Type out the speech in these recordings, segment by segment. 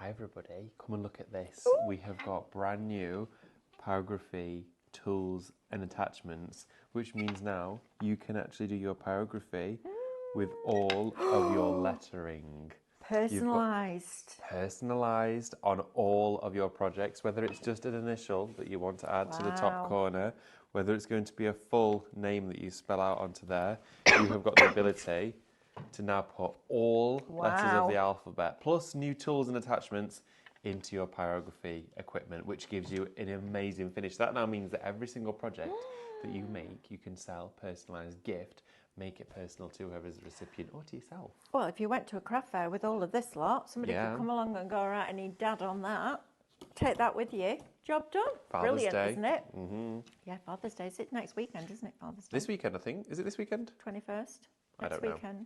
Hi everybody, come and look at this. Ooh. We have got brand new pyrography tools and attachments, which means now you can actually do your pyrography with all of your lettering. Personalised. Personalised on all of your projects, whether it's just an initial that you want to add to the top corner, whether it's going to be a full name that you spell out onto there, you have got the ability to now put all letters of the alphabet, plus new tools and attachments into your pyrography equipment, which gives you an amazing finish. That now means that every single project that you make, you can sell, personalised gift, make it personal to whoever's the recipient or to yourself. Well, if you went to a craft fair with all of this lot, somebody could come along and go, all right, I need Dad on that. Take that with you. Job done. Father's Brilliant, Day. Isn't it? Mm-hmm. Yeah, Father's Day. Is it next weekend, isn't it, Father's Day? This weekend, I think. Is it this weekend? 21st. I don't know.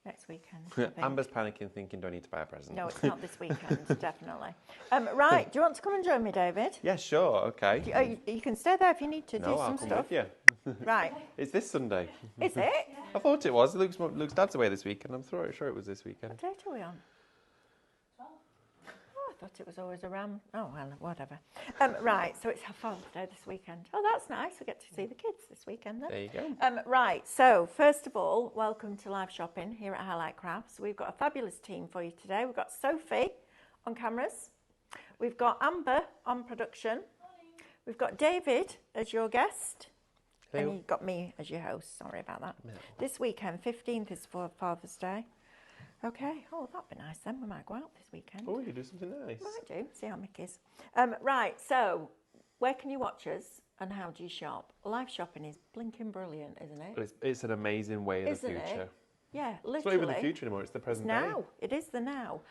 Next weekend. Amber's panicking, thinking, do I need to buy a present? No, it's not this weekend, definitely. Right, do you want to come and join me, David? Yeah, sure, okay. You can stay there if you need to do I'll some come stuff. with you. Right. It's this Sunday. Is it? I thought it was. Luke's dad's away this weekend. I'm sure it was this weekend. What date are we on? Oh, I thought it was always around. Oh, well, whatever. Right, so it's Father's Day this weekend. Oh, that's nice. I get to see the kids this weekend then. There you go. Right, so first of all, welcome to live shopping here at Highlight Crafts. We've got a fabulous team for you today. We've got Sophie on cameras. We've got Amber on production. We've got David as your guest. Hello. And you've got me as your host. Sorry about that. No. This weekend, 15th is for Father's Day. Okay. Oh, that'd be nice then. We might go out this weekend. Oh, you do something nice. Might do. See how Mickey's. Right. So, where can you watch us and how do you shop? Live shopping is blinking brilliant, isn't it? But it's an amazing way of the Isn't future. it? Yeah, literally. It's not even the future anymore. It's the present day. Now. It is the now.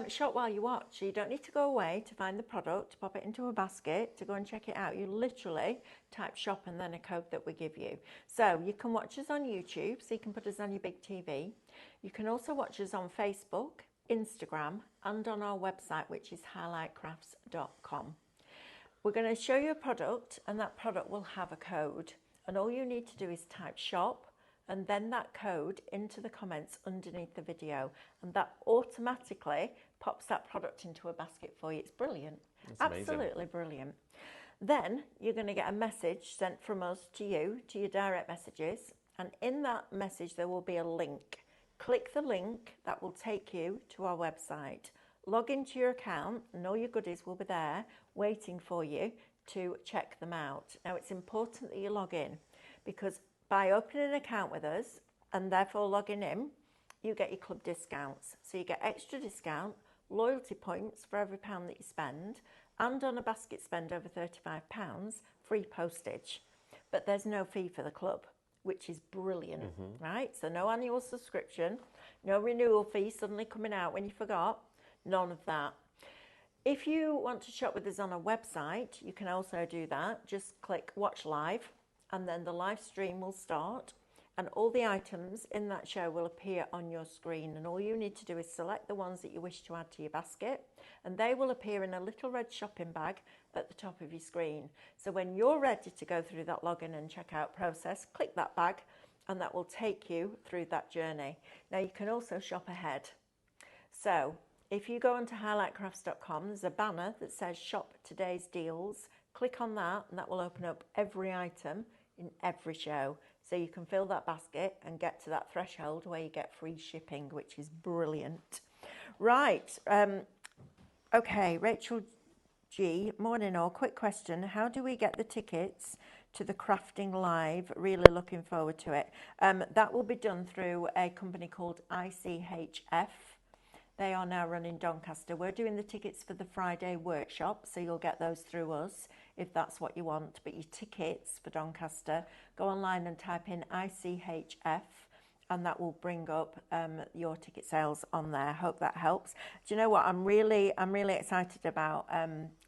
Shop while you watch. You don't need to go away to find the product, to pop it into a basket, to go and check it out. You literally type shop and then a code that we give you. So you can watch us on YouTube, so you can put us on your big TV. You can also watch us on Facebook, Instagram, and on our website, which is highlightcrafts.com. We're going to show you a product, and that product will have a code. And all you need to do is type shop, and then that code into the comments underneath the video, and that automatically pops that product into a basket for you. It's brilliant. That's amazing. Absolutely brilliant. Then you're going to get a message sent from us to you, to your direct messages, and in that message there will be a link. Click the link, that will take you to our website. Log into your account and all your goodies will be there waiting for you to check them out. Now it's important that you log in, because by opening an account with us and therefore logging in, you get your club discounts. So you get extra discount, loyalty points for every £1 that you spend, and on a basket spend over £35, free postage. But there's no fee for the club, which is brilliant, right? So no annual subscription, no renewal fee suddenly coming out when you forgot, none of that. If you want to shop with us on a website, you can also do that. Just click watch live, and then the live stream will start and all the items in that show will appear on your screen, and all you need to do is select the ones that you wish to add to your basket, and they will appear in a little red shopping bag at the top of your screen. So when you're ready to go through that login and checkout process, click that bag and that will take you through that journey. Now you can also shop ahead. So if you go onto highlightcrafts.com, there's a banner that says shop today's deals. Click on that and that will open up every item in every show. So you can fill that basket and get to that threshold where you get free shipping, which is brilliant. Right. Okay, Rachel G, morning all. Quick question. How do we get the tickets to the Crafting Live? Really looking forward to it. That will be done through a company called ICHF. They are now running Doncaster. We're doing the tickets for the Friday workshop, so you'll get those through us if that's what you want. But your tickets for Doncaster, go online and type in ICHF, and that will bring up your ticket sales on there. Hope that helps. Do you know what? I'm really excited about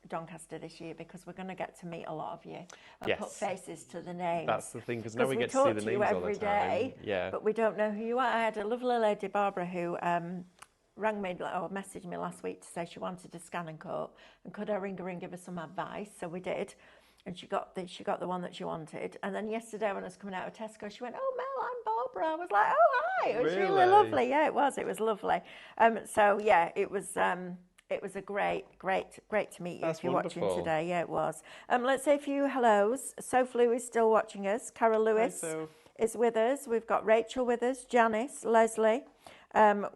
Doncaster this year, because we're going to get to meet a lot of you and put faces to the names. That's the thing, because now we get to see the names all the time. Day, yeah. But we don't know who you are. I had a lovely lady, Barbara, who rang me or messaged me last week to say she wanted a scan and coat, and could I ring her and give her some advice? So we did, and she got the one that she wanted. And then yesterday when I was coming out of Tesco, she went, "Oh Mel, I'm Barbara." I was like, "Oh hi." It was really lovely. Yeah, it was lovely. So yeah, it was It was a great to meet you. That's if you're wonderful. watching today. Yeah, it was. Let's say a few hellos. Soph Lou is still watching us. Carol Lewis is with us. We've got Rachel with us, Janice, Leslie.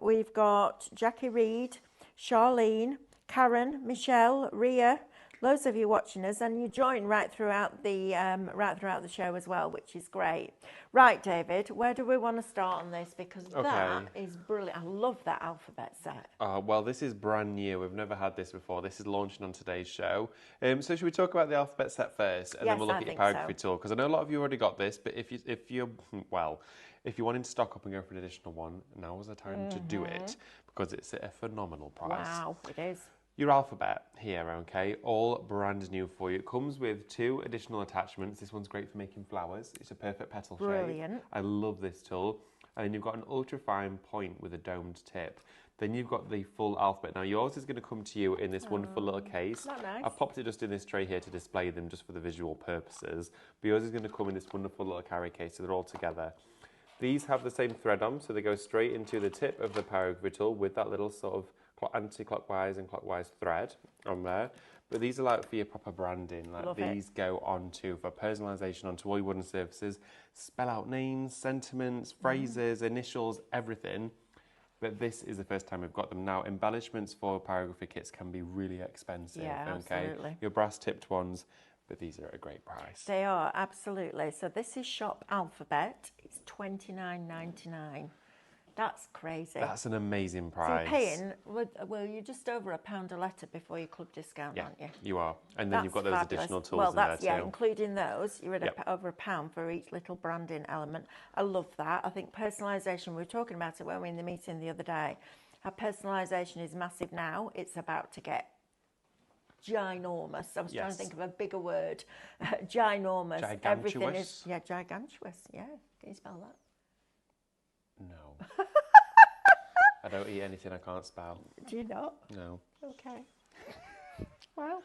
We've got Jackie Reed, Charlene, Karen, Michelle, Ria. Loads of you watching us, and you join right throughout the show as well, which is great. Right, David, where do we want to start on this? Because that is brilliant. I love that alphabet set. Well, this is brand new. We've never had this before. This is launching on today's show. So should we talk about the alphabet set first, and then we'll look at your pyrography tool? Because I know a lot of you already got this, but if you're wanting to stock up and go for an additional one, now is the time to do it, because it's at a phenomenal price. Wow, it is. Your alphabet here, okay, all brand new for you. It comes with 2 additional attachments. This one's great for making flowers. It's a perfect petal shape. Brilliant. I love this tool. And then you've got an ultra fine point with a domed tip. Then you've got the full alphabet. Now yours is going to come to you in this wonderful little case. Not nice. I've popped it just in this tray here to display them just for the visual purposes. But yours is going to come in this wonderful little carry case, so they're all together. These have the same thread on, so they go straight into the tip of the pyrography tool with that little sort of anti-clockwise and clockwise thread on there. But these are like for your proper branding. Like Love these go onto for personalisation onto all your wooden surfaces. Spell out names, sentiments, phrases, initials, everything. But this is the first time we've got them. Now, embellishments for pyrography kits can be really expensive. Yeah, okay? absolutely. Your brass tipped ones, but these are at a great price. They are, absolutely. So this is Shop Alphabet. It's $29.99. That's crazy. That's an amazing price. So you're paying, well, you're just over £1 a letter before your club discount, aren't you? You are. And then you've got those additional tools well, in there too. Yeah, including those, you're at over £1 for each little branding element. I love that. I think personalisation, we were talking about it when we were in the meeting the other day. Our personalisation is massive now. It's about to get ginormous. I was trying to think of a bigger word. Ginormous. Gigantuous? Everything is, gigantuous. Yeah. Can you spell that? No. I don't eat anything I can't spell. Do you not? No. Okay. Well,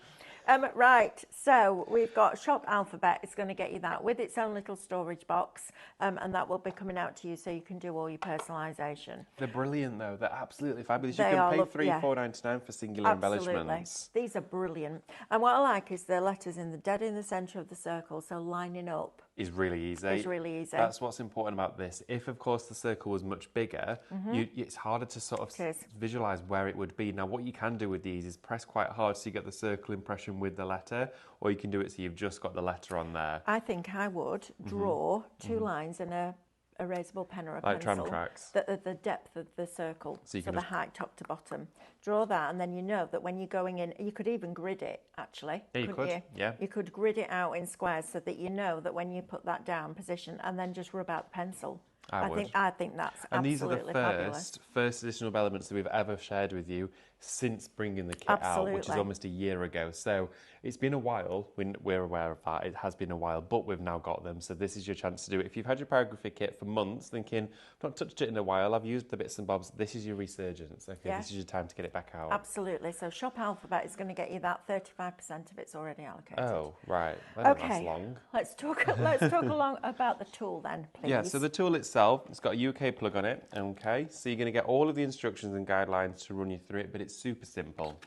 right, so we've got Shop Alphabet. It's going to get you that with its own little storage box, and that will be coming out to you so you can do all your personalisation. They're brilliant though. They're absolutely fabulous. You can pay $3.99 for singular embellishments. These are brilliant. And what I like is the letters dead in the centre of the circle, so lining up is really easy. It's really easy. That's what's important about this. If, of course, the circle was much bigger, it's harder to sort of visualise where it would be. Now, what you can do with these is press quite hard so you get the circle impression with the letter, or you can do it so you've just got the letter on there. I think I would draw 2 lines in a erasable pen or a pencil. Like tram tracks. The depth of the circle, so the height top to bottom. Draw that, and then you know that when you're going in, you could even grid it, actually. Yeah, you could. Yeah. You could grid it out in squares so that you know that when you put that down position, and then just rub out the pencil. I think that's and absolutely these are the first additional elements that we've ever shared with you since bringing the kit out, which is almost a year ago. So it's been a while. We're aware of that. It has been a while, but we've now got them. So this is your chance to do it. If you've had your pyrography kit for months thinking, I've not touched it in a while, I've used the bits and bobs, this is your resurgence. Okay, This is your time to get it back out. Absolutely. So Shop Alphabet is going to get you that 35% of it's already allocated. Oh, right. That didn't last long. Let's talk along about the tool then, please. Yeah, so the tool itself, it's got a UK plug on it, okay? So you're going to get all of the instructions and guidelines to run you through it, but it's super simple.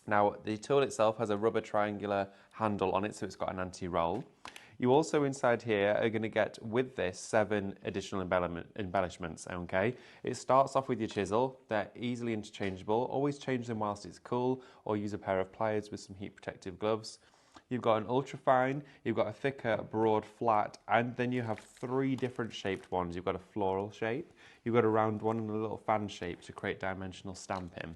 Now, the tool itself has a rubber triangular handle on it, so it's got an anti-roll. You also inside here are going to get, with this, 7 additional embellishments, okay? It starts off with your chisel. They're easily interchangeable. Always change them whilst it's cool, or use a pair of pliers with some heat protective gloves. You've got an ultra fine, you've got a thicker, broad, flat, and then you have 3 different shaped ones. You've got a floral shape, you've got a round one, and a little fan shape to create dimensional stamping.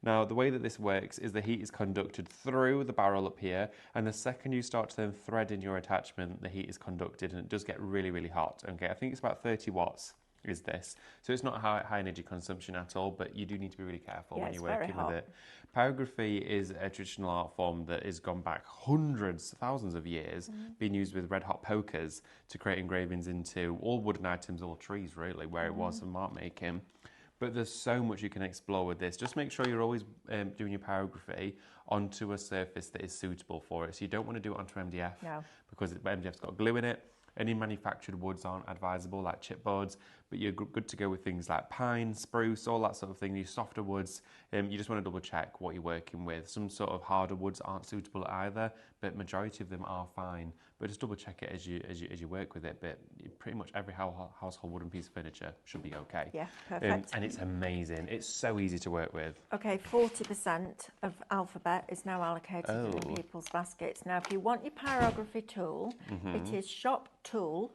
Now, the way that this works is the heat is conducted through the barrel up here, and the second you start to then thread in your attachment, the heat is conducted, and it does get really, really hot. Okay, I think it's about 30 watts is this. So it's not high energy consumption at all, but you do need to be really careful when you're working with it. Pyrography is a traditional art form that has gone back hundreds, thousands of years, being used with red hot pokers to create engravings into all wooden items, all trees really, where it was for mark making. But there's so much you can explore with this. Just make sure you're always doing your pyrography onto a surface that is suitable for it. So you don't want to do it onto MDF because MDF's got glue in it. Any manufactured woods aren't advisable, like chipboards, but you're good to go with things like pine, spruce, all that sort of thing. These softer woods, you just want to double check what you're working with. Some sort of harder woods aren't suitable either, but majority of them are fine. But just double check it as you work with it. But pretty much every household wooden piece of furniture should be okay. Yeah, perfect. And it's amazing. It's so easy to work with. Okay, 40% of alphabet is now allocated in people's baskets. Now, if you want your pyrography tool, it is shop tool,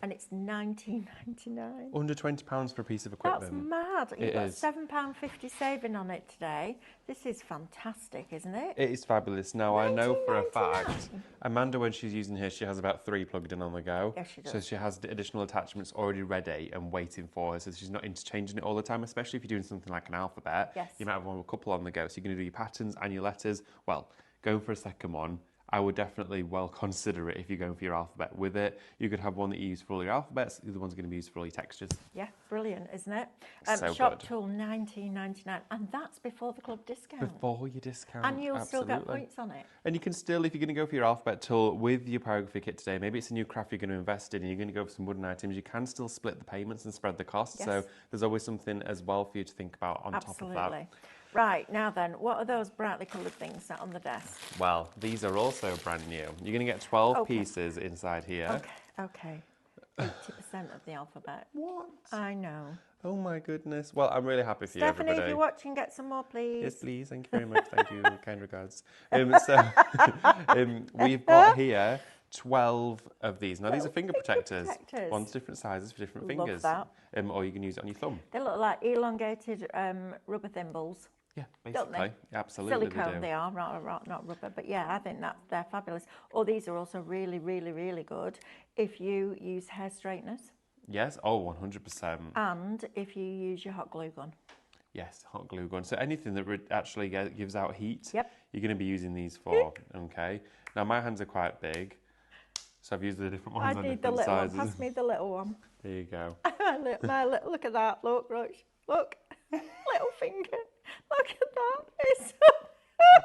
and it's £19.99. Under £20 for a piece of equipment. That's mad. You've got £7.50 saving on it today. This is fantastic, isn't it? It is fabulous. Now, I know for a fact, Amanda, when she's using hers, she has about 3 plugged in on the go. Yes, she does. So she has the additional attachments already ready and waiting for her, so she's not interchanging it all the time, especially if you're doing something like an alphabet. Yes. You might have a couple on the go, so you're going to do your patterns and your letters. Well, going for a second one, I would definitely consider it if you're going for your alphabet with it. You could have one that you use for all your alphabets, the other one's going to be used for all your textures. Yeah, brilliant, isn't it? So shop good. tool, £19.99, and that's before the club discount. Before your discount, and you'll still get points on it. And you can still, if you're going to go for your alphabet tool with your pyrography kit today, maybe it's a new craft you're going to invest in and you're going to go for some wooden items, you can still split the payments and spread the costs. Yes. So there's always something as well for you to think about on top of that. Right, now then, what are those brightly coloured things sat on the desk? Well, these are also brand new. You're going to get 12 pieces inside here. Okay. 80% of the alphabet. What? I know. Oh my goodness. Well, I'm really happy for you, Stephanie, everybody. if you're watching, get some more, please. Yes, please. Thank you very much. Thank you. Kind regards. We've got here 12 of these. Now, these are finger protectors. One's different sizes for different fingers. Love that. Or you can use it on your thumb. They look like elongated rubber thimbles. Yeah, basically. Absolutely. Silicone they are, not rubber. But yeah, I think they're fabulous. Or these are also really, really, really good if you use hair straighteners. Yes, 100%. And if you use your hot glue gun. Yes, hot glue gun. So anything that actually gives out heat, you're going to be using these for. Okay. Now, my hands are quite big. So I've used the different ones on different sizes. I need the little one. Pass me the little one. There you go. Look at that. Look. Little finger. Look at that.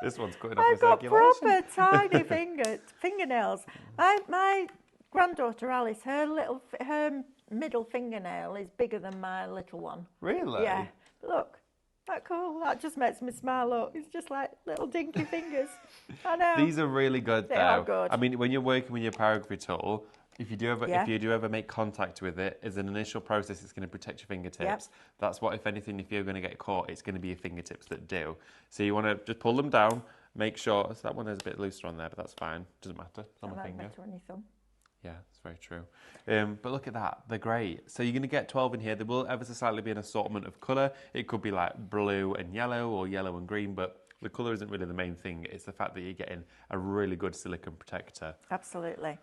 This one's cutting off the circulation. I've got proper tiny fingernails. My granddaughter Alice, her middle fingernail is bigger than my little one. Really? Yeah. Look. That cool. That just makes me smile. Look, it's just like little dinky fingers. I know. These are really good, though. They are good. I mean, when you're working with your pyrography tool, if you do ever make contact with it, as an initial process, it's going to protect your fingertips. Yep. That's what, if anything, if you're going to get caught, it's going to be your fingertips that do. So you want to just pull them down, make sure. So that one is a bit looser on there, but that's fine. Doesn't matter. It's on my finger. Better on your thumb. Yeah, it's very true. But look at that, they're great. So you're going to get 12 in here. There will ever so slightly be an assortment of colour. It could be like blue and yellow or yellow and green, but the colour isn't really the main thing. It's the fact that you're getting a really good silicone protector. Absolutely.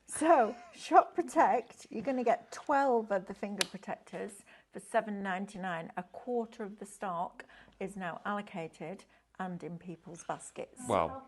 So, Shop Protect, you're going to get 12 of the finger protectors for £7.99. A quarter of the stock is now allocated and in people's baskets. Well,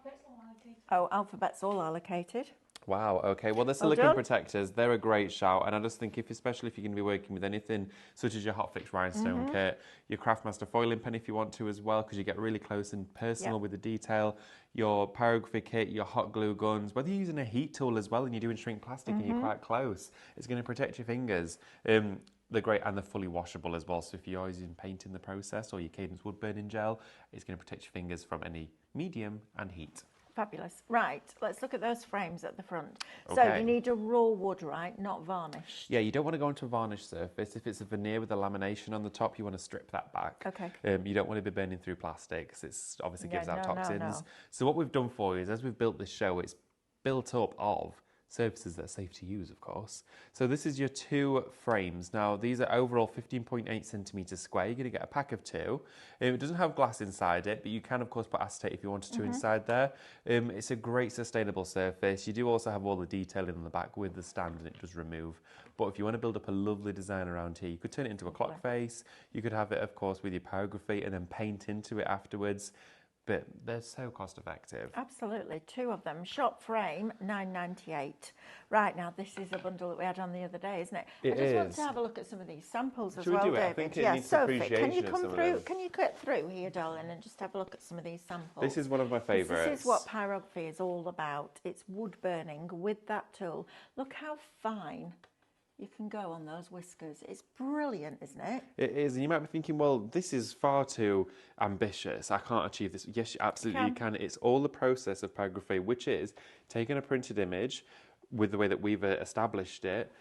alphabet's all allocated. Wow, okay. Well, the silicone protectors, they're a great shout. And I just think, especially if you're going to be working with anything such as your Hotfix rhinestone kit, your Craftmaster foiling pen if you want to as well, because you get really close and personal with the detail, your pyrography kit, your hot glue guns, whether you're using a heat tool as well and you're doing shrink plastic and you're quite close, it's going to protect your fingers. They're great and they're fully washable as well. So if you're using paint in the process or your Cadence wood burning gel, it's going to protect your fingers from any medium and heat. Fabulous. Right, let's look at those frames at the front. Okay. So you need a raw wood, right? Not varnished. Yeah, you don't want to go onto a varnished surface. If it's a veneer with a lamination on the top, you want to strip that back. Okay. You don't want to be burning through plastic because it obviously gives out toxins. No. So what we've done for you is, as we've built this show, it's built up of surfaces that are safe to use, of course. So this is your 2 frames. Now, these are overall 15.8 centimetres square. You're going to get a pack of 2. It doesn't have glass inside it, but you can, of course, put acetate if you wanted to inside there. It's a great sustainable surface. You do also have all the detailing on the back with the stand, and it does remove. But if you want to build up a lovely design around here, you could turn it into a clock face. You could have it, of course, with your pyrography and then paint into it afterwards. but they're so cost effective. Absolutely, 2 of them. Shop frame, £9.98. Right, now this is a bundle that we had on the other day, isn't it? I just want to have a look at some of these samples as well, Should we do it? David. I think it Yeah, needs Sophie, appreciation can you of come some of through? them. Can you get through here, darling, and just have a look at some of these samples? This is one of my favourites. This is what pyrography is all about. It's wood burning with that tool. Look how fine you can go on those whiskers. It's brilliant, isn't it? It is, and you might be thinking, well, this is far too ambitious. I can't achieve this. Yes, you absolutely can. It's all the process of pyrography, which is taking a printed image with the way that we've established it,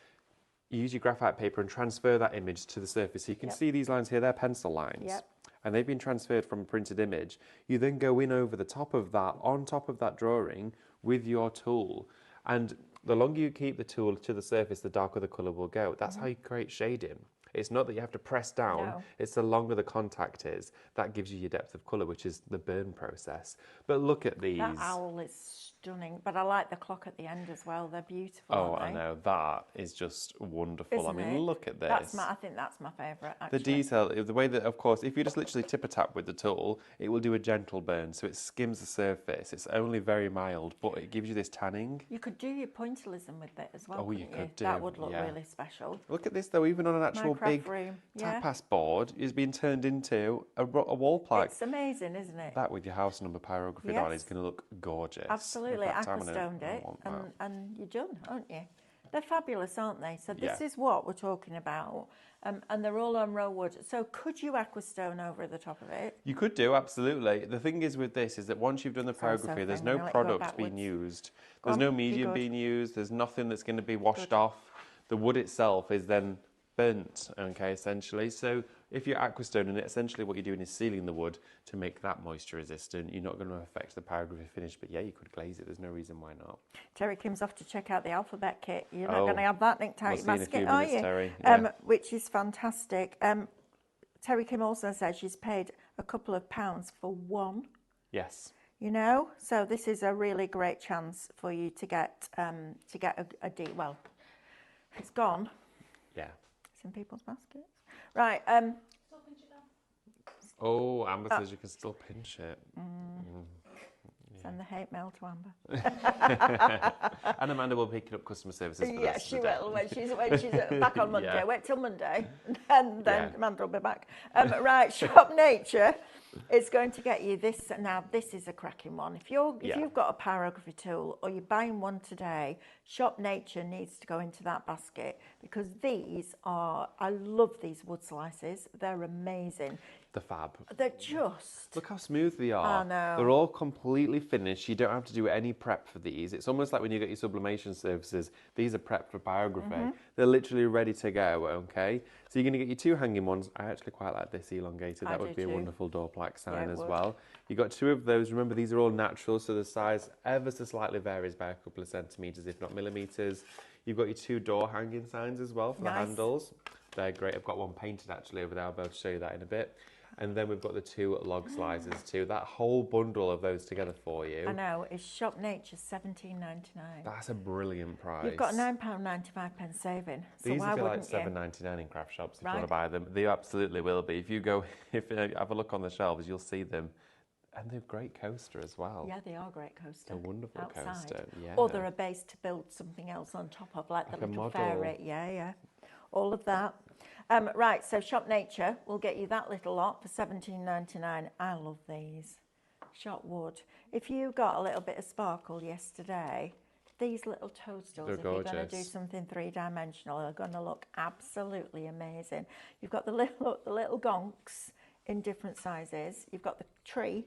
use your graphite paper and transfer that image to the surface. So you can see these lines here, they're pencil lines. Yep. And they've been transferred from a printed image. You then go in over the top of that, on top of that drawing, with your tool. And the longer you keep the tool to the surface, the darker the colour will go. That's how you create shading. It's not that you have to press down, it's the longer the contact is. That gives you your depth of colour, which is the burn process. But look at these. That owl is stunning, but I like the clock at the end as well. They're beautiful, Oh, aren't they? I know. That is just wonderful. Isn't I mean, it? look at this. I think that's my favourite, actually. The detail, the way that, of course, if you just literally tip a tap with the tool, it will do a gentle burn, so it skims the surface. It's only very mild, but it gives you this tanning. You could do your pointillism with it as well, Oh, you couldn't could do, That would look yeah. really special. Look at this, though, even on an actual craft big room, yeah. tapas board, is being turned into a wall plaque. It's amazing, isn't it? That with your house number pyrography on is going to look gorgeous. Absolutely, In fact, I'm aquastoned gonna- I it, want that. and you're done, aren't you? They're fabulous, aren't they? So this Yeah. is what we're talking about, and they're all on rosewood. So could you aquastone over the top of it? You could do, absolutely. The thing is with this is that once you've done the Sorry, pyrography, Sophie, there's I'm no gonna let you go product being backwards. used. Go There's on, no be medium good. being used. There's nothing that's going to be washed off. The wood itself is then burnt, okay, essentially. So if you're aquastoning it, essentially what you're doing is sealing the wood to make that moisture resistant. You're not going to affect the pyrography finish, but yeah, you could glaze it. There's no reason why not. Terry Kim's off to check out the alphabet kit. You're not Oh, going to have that nicked we'll out see your in a few basket, are minutes, you? Terry. Yeah. Which is fantastic. Terry Kim also says she's paid a couple of pounds for one. Yes. You know, so this is a really great chance for you to get a deal. Well, it's gone. Yeah. It's in people's baskets. Right. Oh, Amber says you can still pinch it. Send the hate mail to Amber. And Amanda will pick it up customer services for the Yeah, rest she of the day. will when she's back on Monday. Yeah. Wait till Monday, and then Yeah. Amanda will be back. Right, Shop Nature is going to get you this. Now, this is a cracking one. If you've got a pyrography tool or you're buying one today, Shop Nature needs to go into that basket because these are. I love these wood slices. They're amazing. The fab. They're just. Look how smooth they are. I know. They're all completely finished. You don't have to do any prep for these. It's almost like when you get your sublimation surfaces, these are prepped for pyrography. They're literally ready to go, okay? So you're going to get your 2 hanging ones. I actually quite like this elongated. That would be a wonderful door plaque sign as well. You've got 2 of those. Remember, these are all natural, so the size ever so slightly varies by a couple of centimetres, if not millimetres. You've got your 2 door hanging signs as well for the handles. They're great. I've got one painted actually over there. I'll be able to show you that in a bit. And then we've got the 2 log slicers too. That whole bundle of those together for you. I know. It's Shop Nature £17.99. That's a brilliant price. You've got £9.95 saving. So These why will be like wouldn't you? $7.99 in craft shops if you want to buy them. They absolutely will be. If you have a look on the shelves, you'll see them. And they're a great coaster as well. Yeah, they are a great coaster. A wonderful outside. coaster. Yeah. Or they're a base to build something else on top of, like the a little model. fairy. Yeah. All of that. Right, so Shop Nature will get you that little lot for $17.99. I love these. Shot wood. If you got a little bit of sparkle yesterday, these little toadstools, They're if you're going to do gorgeous. something 3-dimensional, are going to look absolutely amazing. You've got the little gonks in different sizes. You've got the tree,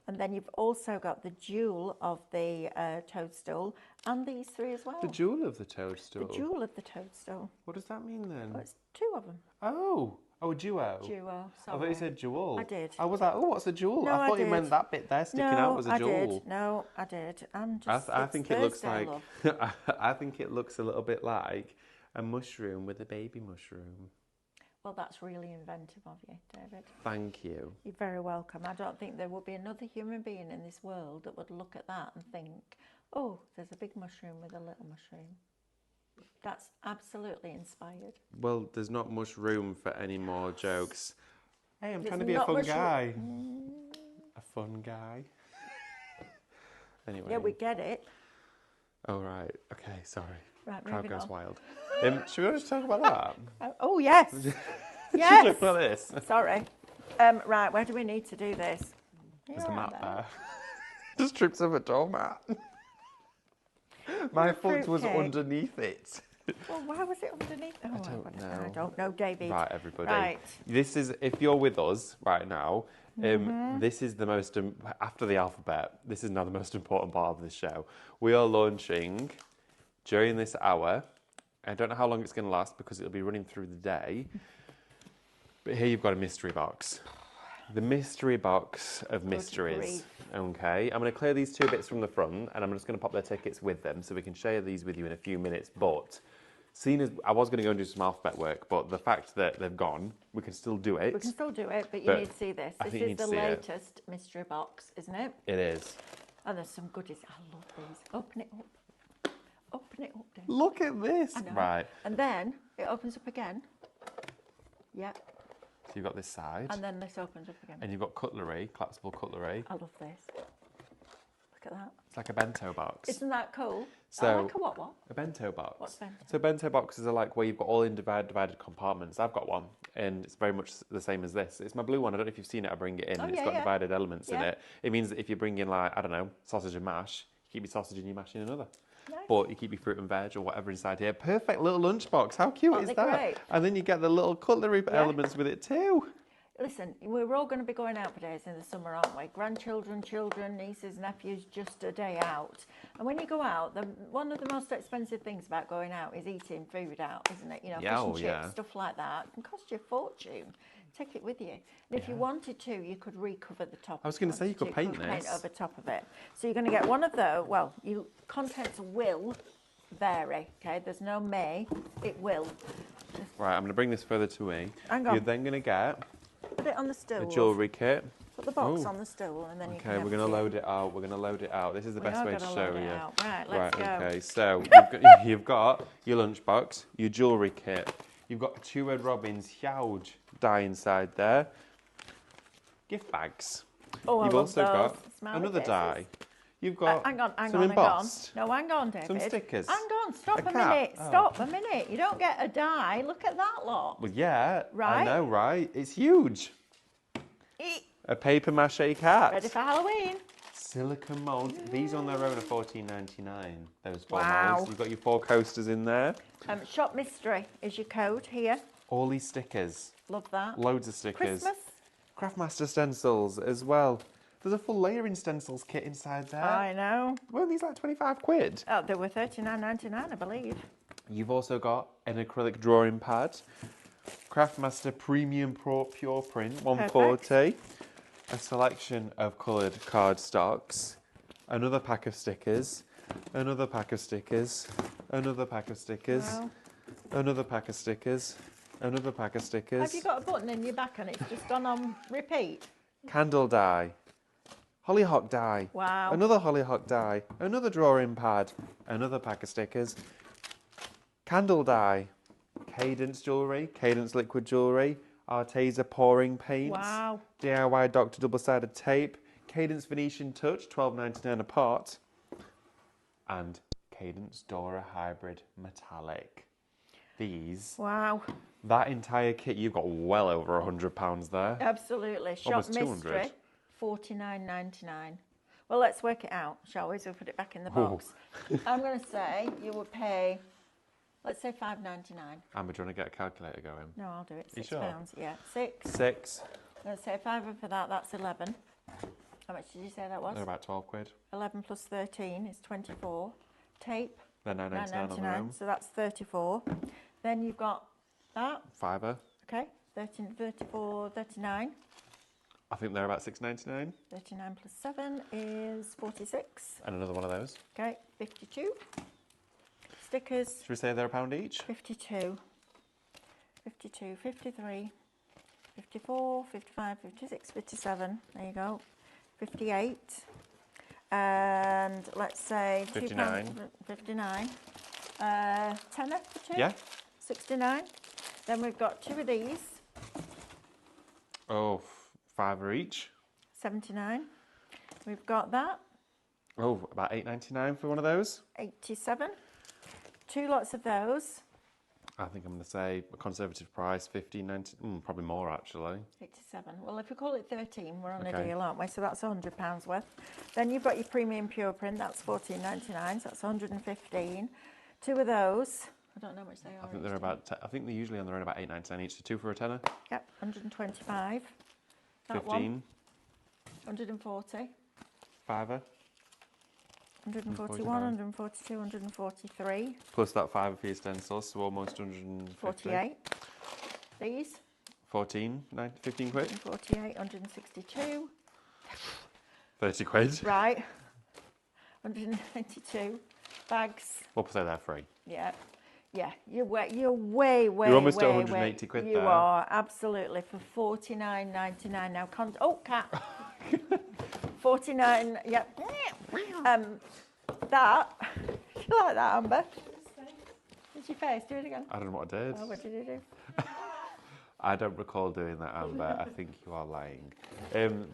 and then you've also got the jewel of the toadstool, and these 3 as well. The jewel of the toadstool. The jewel of the toadstool. What does that mean then? Oh, it's 2 of them. Oh, a duo. Duo. I thought you said jewel. I did. I was like, oh, what's a jewel? No, I thought I you meant did. that bit there sticking out was a jewel. I did. No, I did. I'm just. I it's think it looks Thursday, like love. I think it looks a little bit like a mushroom with a baby mushroom. Well, that's really inventive of you, David. Thank you. You're very welcome. I don't think there would be another human being in this world that would look at that and think, oh, there's a big mushroom with a little mushroom. That's absolutely inspired. Well, there's not much room for any more jokes. Hey, I'm There's trying to be a not fun much guy. A fun guy. Anyway. Yeah, we get it. Oh, right. Okay, sorry. Right, Crowd moving goes on. wild. Should we just talk about that? Oh, yes. Should we Yes. talk about this? Sorry. Right, where do we need to do this? There's a mat there. Just trips over doormat. My foot was fruitcake. underneath it. Well, why was it underneath? Oh, I don't know, David. Right, everybody. Right. This is, if you're with us right now, this is the most, after the alphabet, this is now the most important part of this show. We are launching during this hour. I don't know how long it's going to last because it'll be running through the day. But here you've got a mystery box. The mystery box of mysteries. Okay, I'm going to clear these two bits from the front and I'm just going to pop their tickets with them so we can share these with you in a few minutes. But seeing as I was going to go and do some alphabet work, but the fact that they've gone, we can still do it. We can still do it, but you need to see this. This is the latest mystery box, isn't it? It is. And there's some goodies. I love these. Open it up. Open it up, Dave. Look at this. Right. And then it opens up again. Yep. So you've got this side. And then this opens up again. And you've got cutlery, collapsible cutlery. I love this. Look at that. It's like a bento box. Isn't that cool? So, like a what? A bento box. What's bento? So bento boxes are like where you've got all in divided compartments. I've got one, and it's very much the same as this. It's my blue one. I don't know if you've seen it. I bring it in. It's got divided elements in it. It means that if you bring in, like, I don't know, sausage and mash, you keep your sausage and your mash in another. Nice. But you keep your fruit and veg or whatever inside here. Perfect little lunchbox. How cute is that? Great? And then you get the little cutlery elements with it too. Listen, we're all going to be going out for days in the summer, aren't we? Grandchildren, children, nieces, nephews, just a day out. And when you go out, one of the most expensive things about going out is eating food out, isn't it? You know, fish and chips, stuff like that. It can cost you a fortune. Take it with you. And if you wanted to, you could recover the top. I was going to say you could paint this. Paint over top of it. So you're going to get one of those. Well, contents will vary. Okay, there's no may. It will. Right, I'm going to bring this further to me. Hang on. You're then going to get put it on the stool. a jewellery kit. Put the box on the stool, and then you can. Okay, we're going to load it out. We're going to load it out. This is the best way to show you. Right, let's go. Okay, so you've got your lunchbox, your jewellery kit. You've got 2 Red Robins huge die inside there. Gift bags. Oh, You've also got Smiley another faces. die. You've got hang on, some embossed. No, hang on, David. Some stickers. Hang on, stop a cap. minute. Stop a minute. You don't get a die. Look at that lot. Well, yeah, Right? I know, right? It's huge. A paper mache cat. Ready for Halloween. Silicone mould. These on their own are $14.99. Those 4 Wow. moulds. You've got your 4 coasters in there. Shop mystery is your code here. All these stickers. Love that. Loads of stickers. Christmas. Craftmaster stencils as well. There's a full layering stencils kit inside there. I know. Weren't these like 25 quid? Oh, they were $39.99, I believe. You've also got an acrylic drawing pad. Craftmaster Premium Pure Print, 140. A selection of coloured cardstocks. Another pack of stickers. Another pack of stickers. Another pack of stickers. Wow. Another pack of stickers. Another pack of stickers. Have you got a button in your back and it's just gone on repeat? Candle die. Hollyhock die. Wow. Another hollyhock die. Another drawing pad. Another pack of stickers. Candle die. Cadence jewellery. Cadence liquid jewellery. Arteza pouring paints. Wow. DIY Doctor double-sided tape. Cadence Venetian Touch, $12.99 a pot. And Cadence Dora Hybrid Metallic. These. Wow. That entire kit, you've got well over £100 there. Absolutely. Shop Almost mystery, $49.99. Well, let's work it out, shall we? So we'll put it back in the box. I'm going to say you would pay, let's say $5.99. Amber, do you want to get a calculator going? No, I'll do it. £6. sure? Yeah, 6. 6. Let's say £5 for that. That's 11. How much did you say that was? They're about 12 quid. 11 plus 13 is 24. Tape. They're $9.99 on their own. So that's 34. Then you've got that. Fiver. Okay. 13, 34, 39. I think they're about $6.99. 39 plus 7 is 46. And another one of those. Okay, 52. Stickers. Should we say they're £1 each? 52. 52, 53, 54, 55, 56, 57. There you go. 58. And let's say 59. £2, 59. Tenner for 2? Yeah. 69. Then we've got 2 of these. Oh, £5 each. 79. We've got that. Oh, about $8.99 for one of those. 87. 2 lots of those. I think I'm going to say a conservative price, $15.90. Probably more actually. 87. Well, if we call it 13, we're on a Okay. deal, aren't we? So that's £100 worth. Then you've got your premium pure print. That's $14.99. So that's 115. 2 of those. I don't know how much they are. I think they're about. I think they're usually on their own about $8.99 each. So 2 for a tenner. Yep, 125. That 15. one, 140. Fiver. 141, 142, 143. Plus that $5 for your stencils, so almost 150. 48. These. 15 quid. 148, 162. 30 quid. Right. 192 bags. We'll say they're free. Yeah. Yeah, you're way, You're almost at 180 quid you there. You are, absolutely, for $49.99 now. Oh, cat. 49, yep. That, you like that, Amber? Did your face? Do it again. I don't know what I did. Oh, what did you do? I don't recall doing that, Amber. I think you are lying.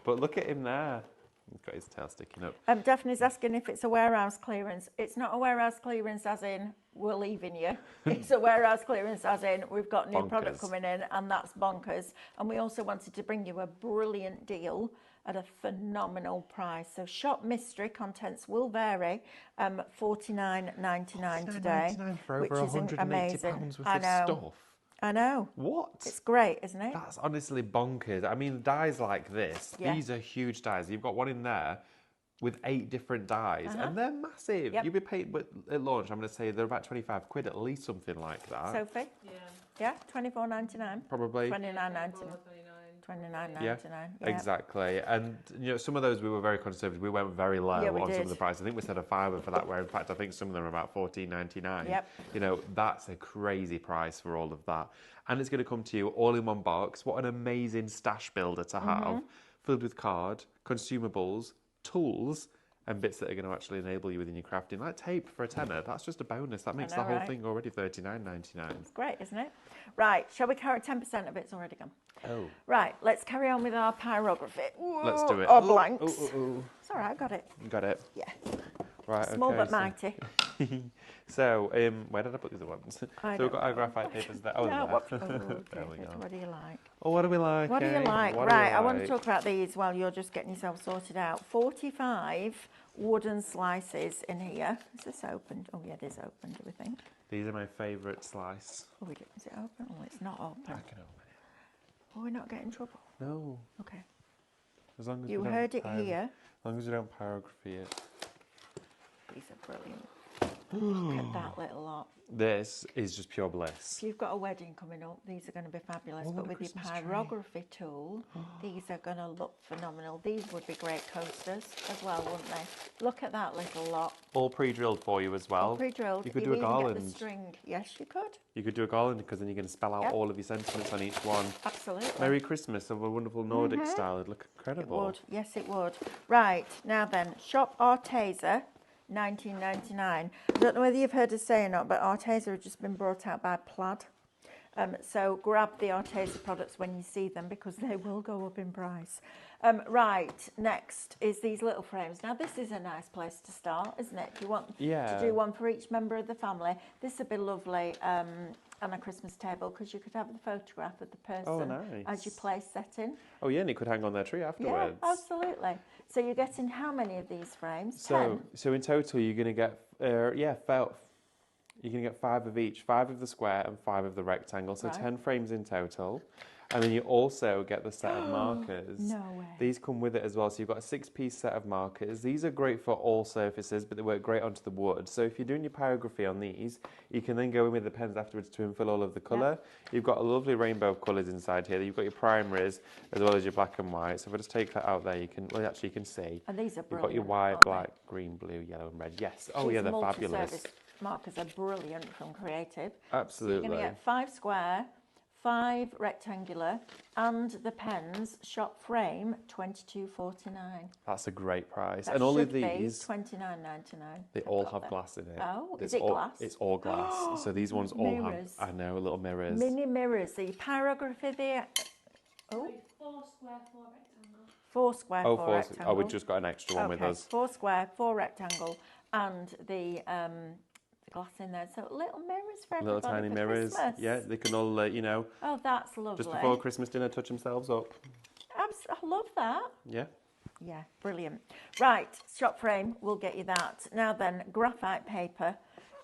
But look at him there. He's got his tail sticking up. Daphne's asking if it's a warehouse clearance. It's not a warehouse clearance as in we're leaving you. It's a warehouse clearance as in we've got new product coming in, and that's bonkers. And we also wanted to bring you a brilliant deal at a phenomenal price. So shop mystery contents will vary. $49.99 today, for which over is £180 amazing. worth I of know. stuff. I know. What? It's great, isn't it? That's honestly bonkers. I mean, dies like this, Yeah. these are huge dies. You've got one in there with 8 different dies, and they're massive. Yep. You'd be paid, but at launch, I'm going to say they're about 25 quid, at least something like that. Sophie? Yeah. Yeah, $24.99. Probably. $29.99. $29.99. Yeah, Yeah. exactly. And you know, some of those we were very conservative. We went very low Yeah, we on some did. of the prices. I think we said a $5 for that, where in fact I think some of them are about $14.99. Yep. You know, that's a crazy price for all of that. And it's going to come to you all in one box. What an amazing stash builder to have, filled with card, consumables, tools, and bits that are going to actually enable you within your crafting, like tape for a tenner. That's just a bonus. That makes know, the whole right? thing already $39.99. It's great, isn't it? Right, shall we carry 10% of it's already gone? Oh. Right, let's carry on with our pyrography. Let's do it. Or Ooh, blanks. ooh, ooh, ooh. It's all right, I got it. Got it. Yeah. Right. Small okay, but so- mighty. So, where did I put the other ones? So we've got our graphite papers there. Oh, No, there. what, There we David, go. what do you like? Oh, what do we like? What do you eh? like? What do we Right, I want to like? talk about these while you're just getting yourself sorted out. 45 wooden slices in here. Is this opened? Oh, yeah, it is open, do we think? These are my favourite slice. Oh, is it open? Oh, it's not open. I can open it. Oh, we're not getting in trouble. No, Okay. as long as You we don't heard it here. As long as we don't pyrography it. These are brilliant. Look at that little lot. This is just pure bliss. If you've got a wedding coming up, these are going to be fabulous. Oh, but what a with your Christmas tree. pyrography tool, these are going to look phenomenal. These would be great coasters as well, wouldn't they? Look at that little lot. All pre-drilled for you as well. All pre-drilled. You could do a even get the garland. string. Yes, you could. You could do a garland because then you're going to spell out Yep. all of your sentiments on each one. Absolutely. Merry Christmas of a wonderful Nordic style. It'd look It incredible. would. Yes, it would. Right, now then, shop Arteza, $19.99. I don't know whether you've heard us say or not, but Arteza have just been brought out by Plaid. So grab the Arteza products when you see them because they will go up in price. Right, next is these little frames. Now this is a nice place to start, isn't it? If you want to do one for each member of the family, this would be lovely on a Christmas table because you could have the photograph of the person nice. as your place setting. Oh yeah, and it could hang on their tree afterwards. Yeah, absolutely. So you're getting how many of these frames? So in total, you're going to get you're going to get 5 of each, 5 of the square and 5 of the rectangle. So Right. 10 frames in total. And then you also get the set of markers. No way. These come with it as well. So you've got a 6-piece set of markers. These are great for all surfaces, but they work great onto the wood. So if you're doing your pyrography on these, you can then go in with the pens afterwards to infill all of the colour. You've got a lovely rainbow of colours inside here. You've got your primaries as well as your black and white. So if I just take that out there, you can, well, actually you can see. And these are You've brilliant. got your white, aren't they? black, green, blue, yellow and red. Yes. Oh These yeah, they're multi-service fabulous. markers are brilliant from Creativ. Absolutely. You're going to get 5 square, 5 rectangular, and the pens shop frame $22.49. That's a great price. That and all of should be these, $29.99. they all have glass in it. Oh, It's is it all, glass? It's all glass. So these ones all Mirrors. have, I know, little mirrors. Mini mirrors. The pyrography there. Oh, 4 square, 4 rectangle. 4 square, Oh, 4 rectangle. oh, we've just got an extra one with us. 4 square, 4 rectangle, and the glass in there. So little mirrors for everybody. Little tiny for mirrors. Christmas. Yeah, they can all, you know. Oh, that's lovely. Just before Christmas dinner, touch themselves up. I love that. Yeah. Yeah, brilliant. Right, shop frame, we'll get you that. Now then, graphite paper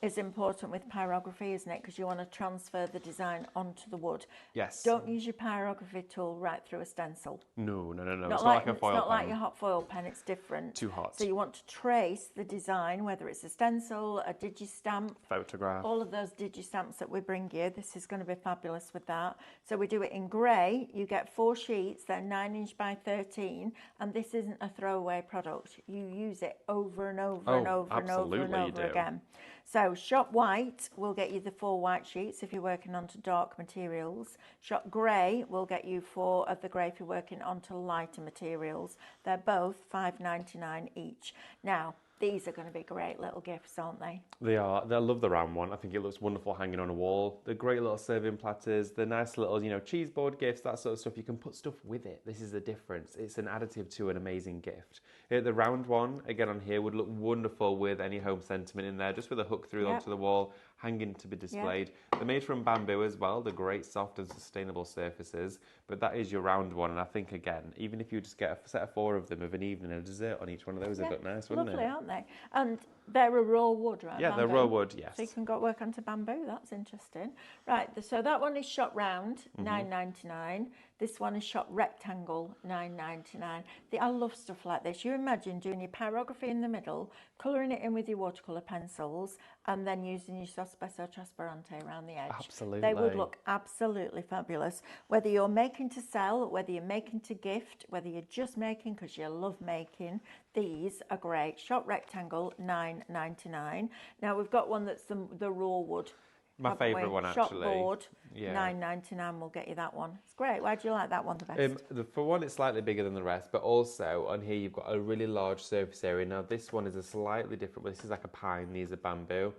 is important with pyrography, isn't it? Because you want to transfer the design onto the wood. Yes. Don't use your pyrography tool right through a stencil. No. Not It's not like a foil pen. It's not like your hot foil pen, it's different. Too hot. So you want to trace the design, whether it's a stencil, a digistamp, photograph. all of those digistamps that we bring you. This is going to be fabulous with that. So we do it in grey. You get 4 sheets, they're 9" by 13, and this isn't a throwaway product. You use it over and over and over and over and over again. So shop white will get you the 4 white sheets if you're working onto dark materials. Shop grey will get you 4 of the grey if you're working onto lighter materials. They're both $5.99 each. Now, these are going to be great little gifts, aren't they? They are. I love the round one. I think it looks wonderful hanging on a wall. They're great little serving platters. They're nice little, you know, cheese board gifts, that sort of stuff. You can put stuff with it. This is the difference. It's an additive to an amazing gift. The round one, again on here, would look wonderful with any home sentiment in there, just with a hook through onto the wall, hanging to be displayed. They're made from bamboo as well. They're great, soft and sustainable surfaces. But that is your round one. And I think, again, even if you just get a set of 4 of them of an evening and a dessert on each one of those, it'd look nice, wouldn't it? Lovely, aren't they? And they're a raw wood, right? Yeah, bamboo. they're raw wood, yes. So you can go work onto bamboo. That's interesting. Right, so that one is shot round, $9.99. This one is shot rectangle, $9.99. I love stuff like this. You imagine doing your pyrography in the middle, colouring it in with your watercolour pencils, and then using your Sospeso Trasparente around the edge. Absolutely. They would look absolutely fabulous. Whether you're making to sell, whether you're making to gift, whether you're just making because you love making, these are great. Shot rectangle, $9.99. Now we've got one that's the raw wood. My favourite one, Shop actually. board, $9.99. We'll get you that one. It's great. Why do you like that one the best? For one, it's slightly bigger than the rest, but also on here you've got a really large surface area. Now this one is a slightly different one. This is like a pine. These are bamboo.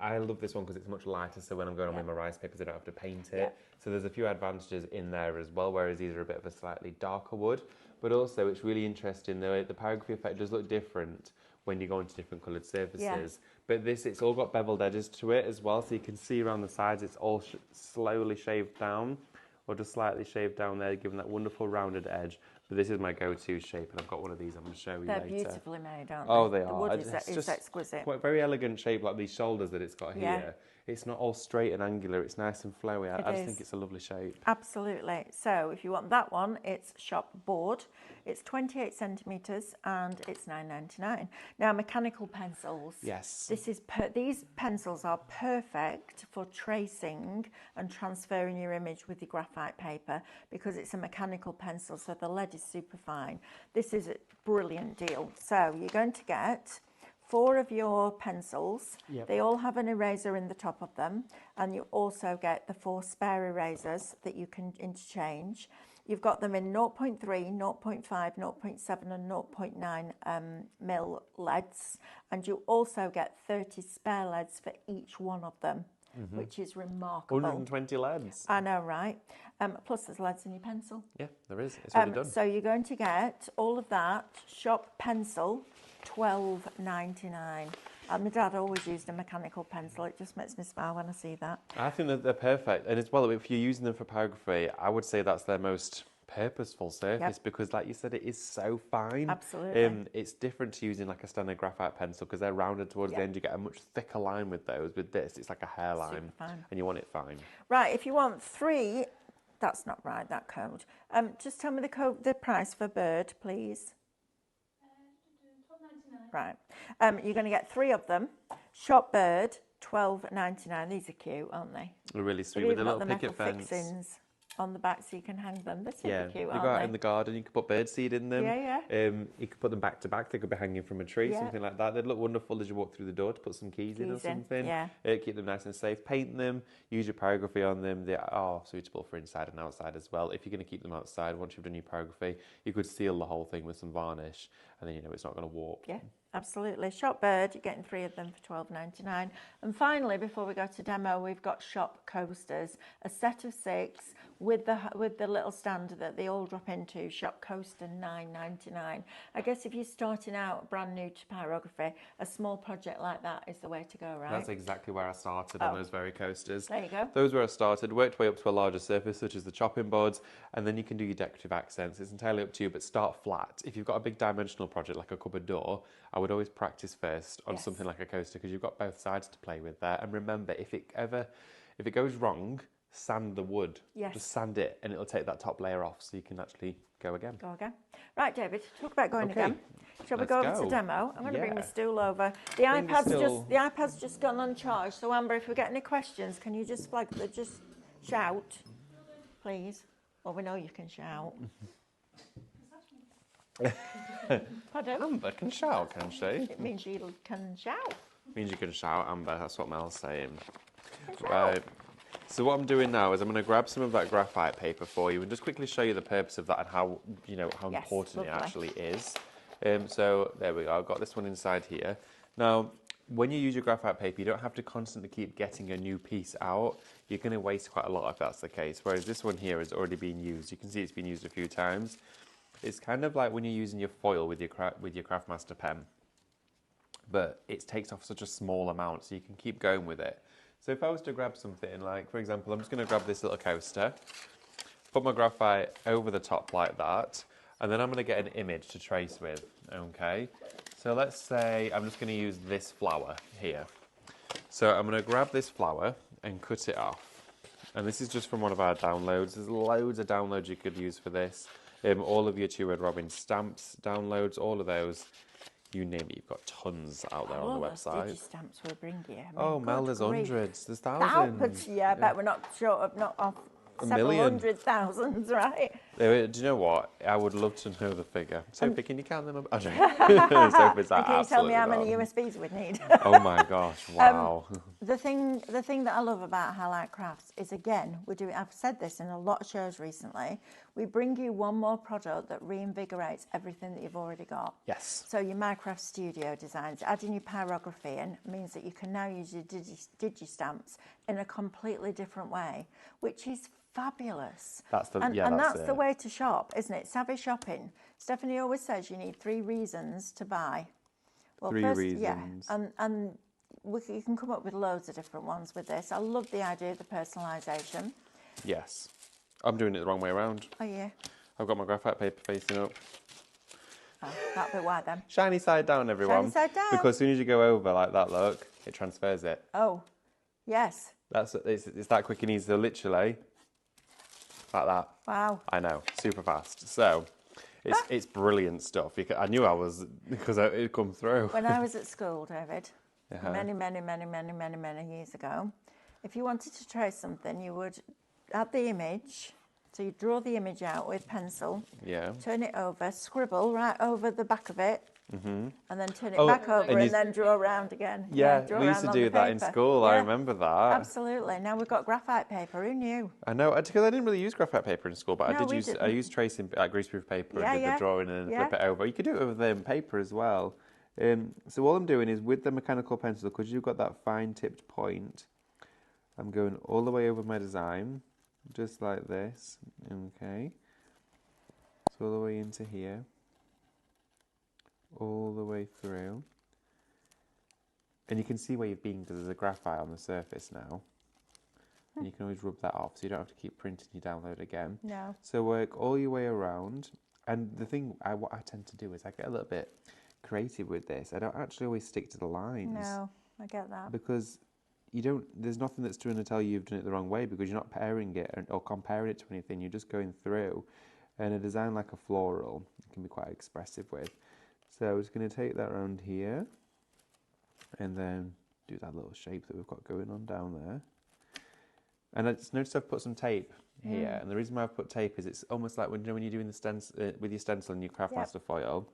I love this one because it's much lighter, so when I'm going on with my rice papers, I don't have to paint it. So there's a few advantages in there as well, whereas these are a bit of a slightly darker wood. But also, it's really interesting. The pyrography effect does look different when you go into different coloured surfaces. But it's all got beveled edges to it as well, so you can see around the sides it's all slowly shaved down, or just slightly shaved down there, giving that wonderful rounded edge. But this is my go-to shape, and I've got one of these I'm going to show you later. They're beautifully made, aren't they? Oh, they are. The wood is just exquisite. Quite very elegant shape, like these shoulders that it's got here. It's not all straight and angular, it's nice and flowy. I just think it's a lovely shape. Absolutely. So if you want that one, it's shop board. It's 28 centimetres and it's $9.99. Now, mechanical pencils. Yes. These pencils are perfect for tracing and transferring your image with your graphite paper because it's a mechanical pencil, so the lead is super fine. This is a brilliant deal. So you're going to get 4 of your pencils. They all have an eraser in the top of them, and you also get the 4 spare erasers that you can interchange. You've got them in 0.3, 0.5, 0.7 and 0.9 mil leads, and you also get 30 spare leads for each one of them, which is remarkable. 120 leads. I know, right? Plus there's leads in your pencil. Yeah, there is. It's already done. So you're going to get all of that, shop pencil, $12.99. My dad always used a mechanical pencil. It just makes me smile when I see that. I think that they're perfect. And as well, if you're using them for pyrography, I would say that's their most purposeful surface because, like you said, it is so fine. Absolutely. It's different to using like a standard graphite pencil because they're rounded towards the end. You get a much thicker line with those. With this, it's like a hairline, and you want it fine. Right. If you want 3, that's not right, that code. Just tell me the price for bird, please. Right. You're going to get 3 of them. Shop bird, $12.99. These are cute, aren't they? They're really sweet with a little picket fence fixings on the back so you can hang them. They're super cute, you aren't go out they? in the garden, you could put birdseed in them. You could put them back to back. They could be hanging from a tree, something like that. They'd look wonderful as you walk through the door to put some keys in or something. Keep them nice and safe. Paint them, use your pyrography on them. They are suitable for inside and outside as well. If you're going to keep them outside, once you've done your pyrography, you could seal the whole thing with some varnish, and then you know it's not going to warp. Yeah. Absolutely. Shop bird, you're getting 3 of them for $12.99. And finally, before we go to demo, we've got shop coasters, a set of 6 with the little stand that they all drop into. Shop Coaster $9.99. I guess if you're starting out brand new to pyrography, a small project like that is the way to go, right? That's exactly where I started on those very coasters. There you go. Those where I started, worked way up to a larger surface such as the chopping boards, and then you can do your decorative accents. It's entirely up to you, but start flat. If you've got a big dimensional project like a cupboard door, I would always practice first on something like a coaster because you've got both sides to play with there. And remember, if it goes wrong, sand the wood. Yes. Just sand it and it'll take that top layer off so you can actually go again. Go again. Right, David, talk about going again. Shall we go over to demo? I'm going to bring my stool over. The iPad's just gone uncharged. So Amber, if we get any questions, can you just just shout, please? Well, we know you can shout. Pardon? Amber can shout, can she? It means you can shout. It means you can shout, Amber. That's what Mel's saying. Right. So what I'm doing now is I'm going to grab some of that graphite paper for you and just quickly show you the purpose of that and how important it actually is. So there we go. I've got this one inside here. Now, when you use your graphite paper, you don't have to constantly keep getting a new piece out. You're going to waste quite a lot if that's the case. Whereas this one here has already been used. You can see it's been used a few times. It's kind of like when you're using your foil with your Craftmaster pen, but it takes off such a small amount, so you can keep going with it. So if I was to grab something, like for example, I'm just going to grab this little coaster, put my graphite over the top like that, and then I'm going to get an image to trace with, okay? So let's say I'm just going to use this flower here. So I'm going to grab this flower and cut it off. And this is just from one of our downloads. There's loads of downloads you could use for this. All of your Two Red Robin stamps, downloads, all of those. You name it, you've got tons out there on the website. Those stamps will bring you. Oh, Mel, there's hundreds, there's thousands. Yeah, I bet we're not short of not off several hundred thousands, right? Do you know what? I would love to know the figure. Sophie, can you count them up? Oh, no. Sophie's like, can you tell me how many USBs we'd need? Oh my gosh, wow. The thing that I love about Highlight Crafts is, again, I've said this in a lot of shows recently, we bring you one more product that reinvigorates everything that you've already got. Yes. So your Minecraft Studio designs, adding your pyrography in means that you can now use your digi-stamps in a completely different way, which is fabulous. That's the way to shop, isn't it? Savvy shopping. Stephanie always says you need 3 reasons to buy. Well, three reasons. Yeah, and you can come up with loads of different ones with this. I love the idea of the personalisation. Yes. I'm doing it the wrong way around. Oh, yeah. I've got my graphite paper facing up. Oh, that'll be why then. Shiny side down, everyone. Shiny side down. Because as soon as you go over like that, look, it transfers it. Oh, yes. It's that quick and easy. So literally, like that. Wow. I know, super fast. So it's brilliant stuff. I knew I was, because it'd come through. When I was at school, David, many years ago, if you wanted to trace something, you would add the image. So you draw the image out with pencil, turn it over, scribble right over the back of it, and then turn it back over and then draw around again. Yeah, we used to do that in school. I remember that. Absolutely. Now we've got graphite paper. Who knew? I know, because I didn't really use graphite paper in school, but I used tracing, like greaseproof paper, and did the drawing and then flip it over. You could do it with paper as well. So all I'm doing is with the mechanical pencil, because you've got that fine tipped point, I'm going all the way over my design, just like this, okay. So all the way into here, all the way through. And you can see where you've been because there's a graphite on the surface now. And you can always rub that off, so you don't have to keep printing your download again. No. So work all your way around. And the thing, what I tend to do is I get a little bit creative with this. I don't actually always stick to the lines. No, I get that. Because there's nothing that's trying to tell you you've done it the wrong way, because you're not pairing it or comparing it to anything. You're just going through. And a design like a floral, you can be quite expressive with. So I'm just going to take that around here and then do that little shape that we've got going on down there. And I just noticed I've put some tape here. And the reason why I've put tape is it's almost like when you're doing the stencil, with your stencil and your Craftmaster foil,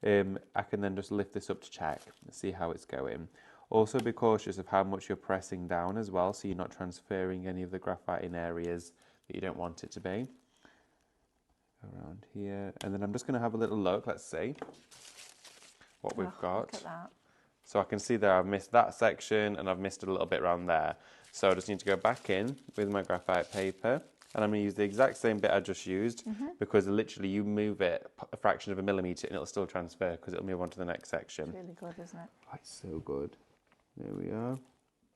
I can then just lift this up to check and see how it's going. Also be cautious of how much you're pressing down as well, so you're not transferring any of the graphite in areas that you don't want it to be. Around here, and then I'm just going to have a little look. Let's see what we've got. Look at that. So I can see there I've missed that section and I've missed a little bit around there. So I just need to go back in with my graphite paper And I'm going to use the exact same bit I just used because literally you move it a fraction of a millimetre and it'll still transfer because it'll move on to the next section. It's really good, isn't it? Oh, it's so good. There we are.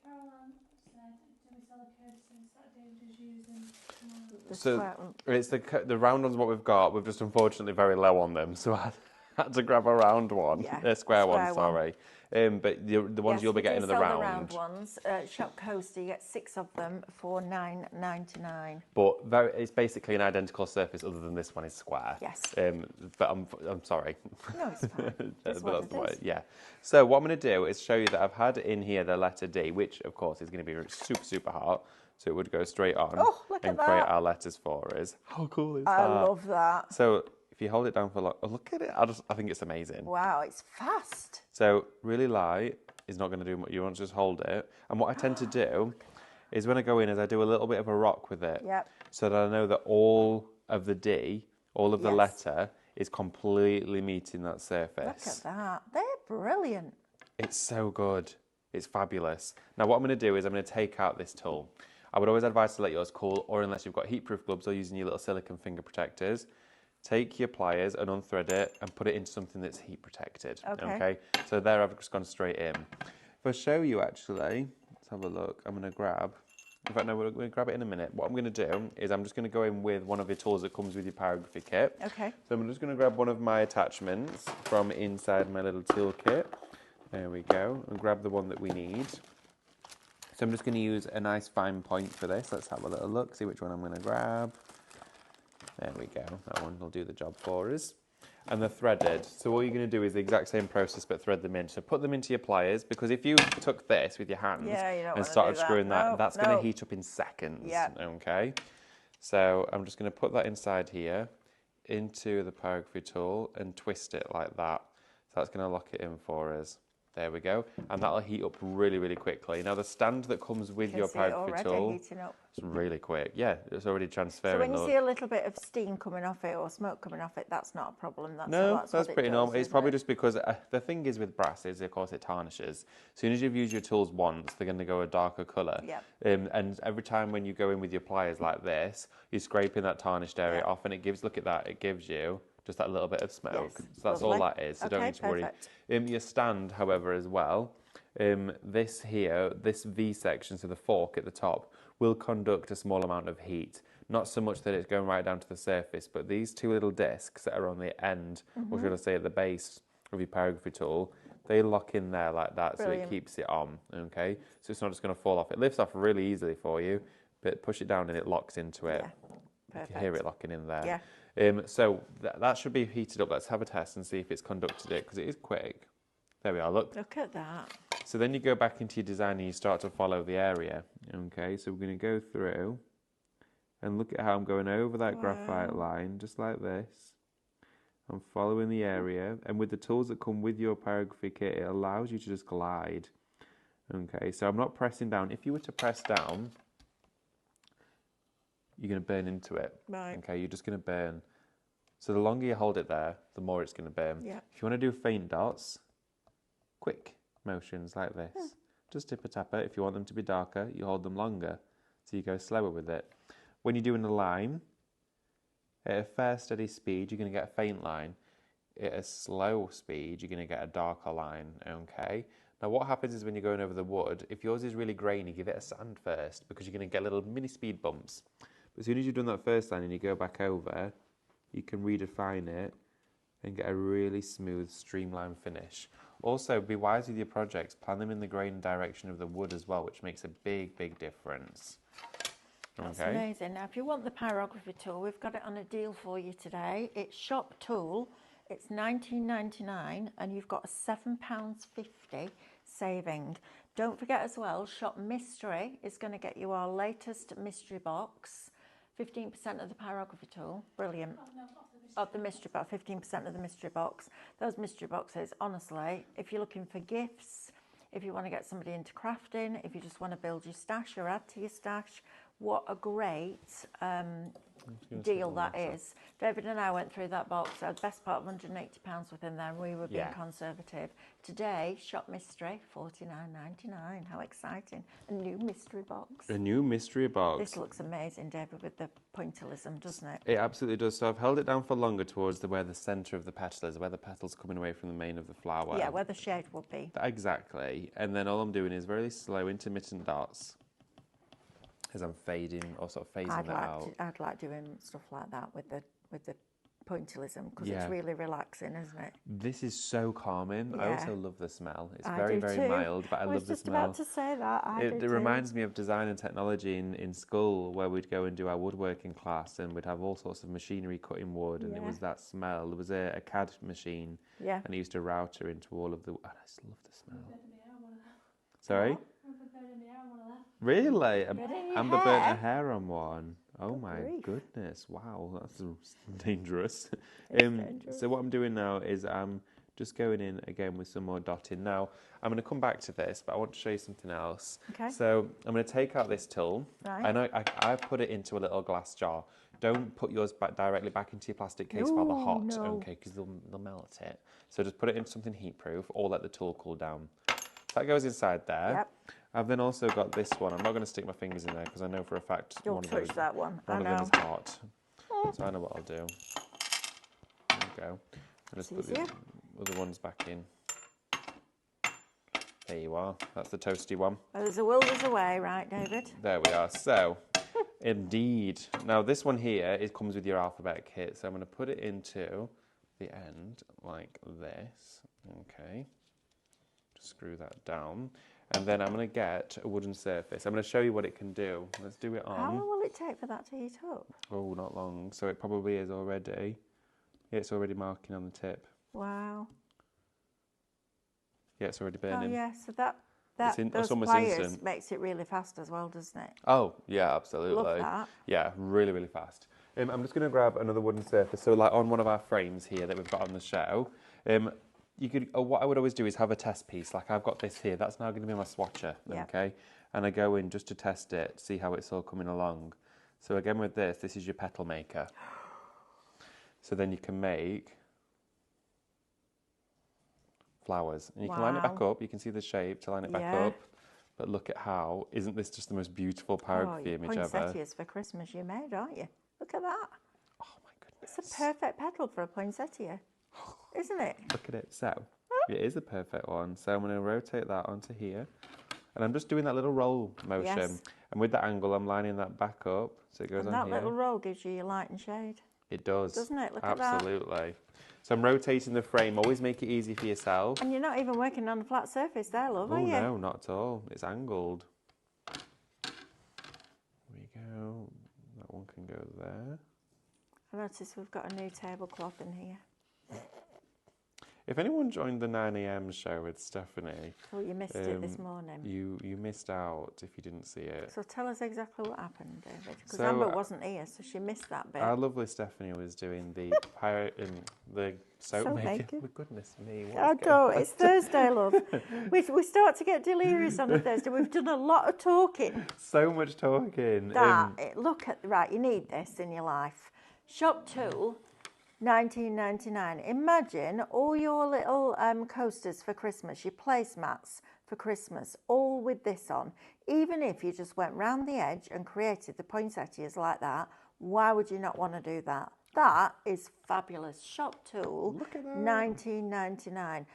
Caroline said, do we sell a curtain that David is using tomorrow? So it's the round one's what we've got. We're just unfortunately very low on them, so I had to grab a round one, a square one. Sorry. But the ones you'll be getting are the round. The round ones. Shop Coaster, you get 6 of them for $9.99. But it's basically an identical surface other than this one is square. Yes. But I'm sorry. No, it's fine. That's what it is. Yeah. So what I'm going to do is show you that I've had in here the letter D, which of course is going to be super, super hot. So it would go straight on and create our letters for us. How cool is that? I love that. So if you hold it down for look at it. I think it's amazing. Wow, it's fast. So really light is not going to do much. You want to just hold it. And what I tend to do is when I go in is I do a little bit of a rock with it. Yep. So that I know that all of the D, all of the letter is completely meeting that surface. Look at that. They're brilliant. It's so good. It's fabulous. Now what I'm going to do is I'm going to take out this tool. I would always advise to let yours cool, or unless you've got heat-proof gloves or using your little silicone finger protectors, take your pliers and unthread it and put it into something that's heat protected. Okay. So there I've just gone straight in. If I show you actually, let's have a look. I'm going to grab, in fact no, we're going to grab it in a minute. What I'm going to do is I'm just going to go in with one of the tools that comes with your pyrography kit. Okay. So I'm just going to grab one of my attachments from inside my little tool kit. There we go. And grab the one that we need. So I'm just going to use a nice fine point for this. Let's have a little look, see which one I'm going to grab. There we go. That one will do the job for us. And they're threaded. So what you're going to do is the exact same process, but thread them in. So put them into your pliers, because if you took this with your hands and started screwing that's going to heat up in seconds. Okay. So I'm just going to put that inside here, into the pyrography tool, and twist it like that. So that's going to lock it in for us. There we go, and that'll heat up really, really quickly. Now the stand that comes with your pyrography tool, it's really quick. Yeah, it's already transferring. So when you see a little bit of steam coming off it or smoke coming off it, that's not a problem. That's pretty normal. It's probably just because the thing is with brass is, of course, it tarnishes. As soon as you've used your tools once, they're going to go a darker colour. And every time when you go in with your pliers like this, you're scraping that tarnished area off, and it gives. Look at that. It gives you just that little bit of smoke. So that's all that is. So don't need to worry. Your stand, however, as well, this V section, so the fork at the top, will conduct a small amount of heat. Not so much that it's going right down to the surface, but these two little discs that are on the end, or should I say at the base of your pyrography tool, they lock in there like that. Brilliant. So it keeps it on, okay? So it's not just going to fall off. It lifts off really easily for you, but push it down and it locks into it. You can hear it locking in there. So that should be heated up. Let's have a test and see if it's conducted it, because it is quick. There we are, look. Look at that. So then you go back into your design and you start to follow the area. Okay, so we're going to go through and look at how I'm going over that graphite line, just like this. I'm following the area, and with the tools that come with your pyrography kit, it allows you to just glide. Okay, so I'm not pressing down. If you were to press down, you're going to burn into it. Right. Okay, you're just going to burn. So the longer you hold it there, the more it's going to burn. Yeah. If you want to do faint dots, quick motions like this. Just tipper-tapper. If you want them to be darker, you hold them longer. So you go slower with it. When you're doing a line, at a fair steady speed, you're going to get a faint line. At a slow speed, you're going to get a darker line. Okay. Now what happens is when you're going over the wood, if yours is really grainy, give it a sand first, because you're going to get little mini speed bumps. But as soon as you've done that first line and you go back over, you can redefine it and get a really smooth, streamlined finish. Also, be wise with your projects. Plan them in the grain direction of the wood as well, which makes a big, big difference. That's amazing. Now, if you want the pyrography tool, we've got it on a deal for you today. It's Shop Tool. It's $19.99, and you've got a £7.50 saving. Don't forget as well, Shop Mystery is going to get you our latest mystery box. 15% of the pyrography tool. Brilliant. Of the mystery box, 15% of the mystery box. Those mystery boxes, honestly, if you're looking for gifts, if you want to get somebody into crafting, if you just want to build your stash or add to your stash, what a great deal that is. David and I went through that box. The best part of £180 within there, and we were being conservative. Today, shop mystery, $49.99. How exciting! A new mystery box. A new mystery box. This looks amazing, David, with the pointillism, doesn't it? It absolutely does. So I've held it down for longer towards where the centre of the petal is, where the petal's coming away from the main of the flower. Yeah, where the shade will be. Exactly. And then all I'm doing is very slow, intermittent dots as I'm fading or sort of phasing that out. I'd like doing stuff like that with the pointillism because it's really relaxing, isn't it? This is so calming. Yeah. I also love the smell. It's very, very mild, but I love the smell. I was just about to say that. It reminds me of design and technology in school where we'd go and do our woodworking class and we'd have all sorts of machinery cutting wood and it was that smell. There was a CAD machine and it used to router into all of the... I just love the smell. Sorry? Really? Amber burnt her hair on one. Oh my goodness! Wow, that's dangerous. So what I'm doing now is I'm just going in again with some more dotting. Now I'm going to come back to this, but I want to show you something else. Okay. So I'm going to take out this tool. Right. I know I put it into a little glass jar. Don't put yours directly back into your plastic case while they're hot, okay? Because they'll melt it. So just put it into something heat-proof or let the tool cool down. So that goes inside there. Yep. I've then also got this one. I'm not going to stick my fingers in there because I know for a fact one of them is hot. So I know what I'll do. There we go. I'll just put the other ones back in. There you are. That's the toasty one. Well, there's a will, there's a way, right, David? There we are. So, indeed. Now, this one here, it comes with your alphabet kit. So I'm going to put it into the end like this. Okay. Just screw that down. And then I'm going to get a wooden surface. I'm going to show you what it can do. Let's do it on. How long will it take for that to heat up? Oh, not long. So it probably is already. Yeah, it's already marking on the tip. Wow. Yeah, it's already burning. Oh, yeah. So those wires makes it really fast as well, doesn't it? Oh, yeah, absolutely. Love that. Yeah, really, really fast. I'm just going to grab another wooden surface. So like on one of our frames here that we've got on the show, you could. What I would always do is have a test piece. Like I've got this here. That's now going to be my swatcher, okay? And I go in just to test it, see how it's all coming along. So again with this is your petal maker. So then you can make flowers. And you can line it back up. You can see the shape to line it back up. But look at how, isn't this just the most beautiful pyrography image ever? Poinsettias for Christmas you made, aren't you? Look at that. Oh my goodness. It's a perfect petal for a poinsettia. Isn't it? Look at it. So, it is a perfect one. So I'm going to rotate that onto here. And I'm just doing that little roll motion. Yes. And with that angle, I'm lining that back up. So it goes on here. And that little roll gives you your light and shade. It does. Doesn't it? Look at that. Absolutely. So I'm rotating the frame. Always make it easy for yourself. And you're not even working on a flat surface there, love, are you? No, not at all. It's angled. There we go. That one can go there. I notice we've got a new tablecloth in here. If anyone joined the 9 a.m. show with Stephanie... Oh, you missed it this morning. You missed out if you didn't see it. So tell us exactly what happened, David, because Amber wasn't here, so she missed that bit. Our lovely Stephanie was doing the soap making. Oh, goodness me. It's Thursday, love. we start to get delirious on a Thursday. We've done a lot of talking. So much talking. Right, you need this in your life. Shop tool... $19.99. Imagine all your little coasters for Christmas, your placemats for Christmas, all with this on. Even if you just went round the edge and created the poinsettias like that, why would you not want to do that? That is fabulous. Shop tool, look at that. $19.99.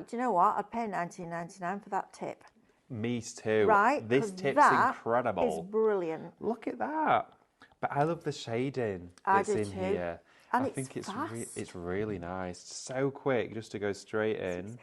Do you know what? I'd pay $19.99 for that tip. Me too. Right? This tip's incredible. It's brilliant. Look at that. But I love the shading that's in here. And I think it's really nice. So quick just to go straight in.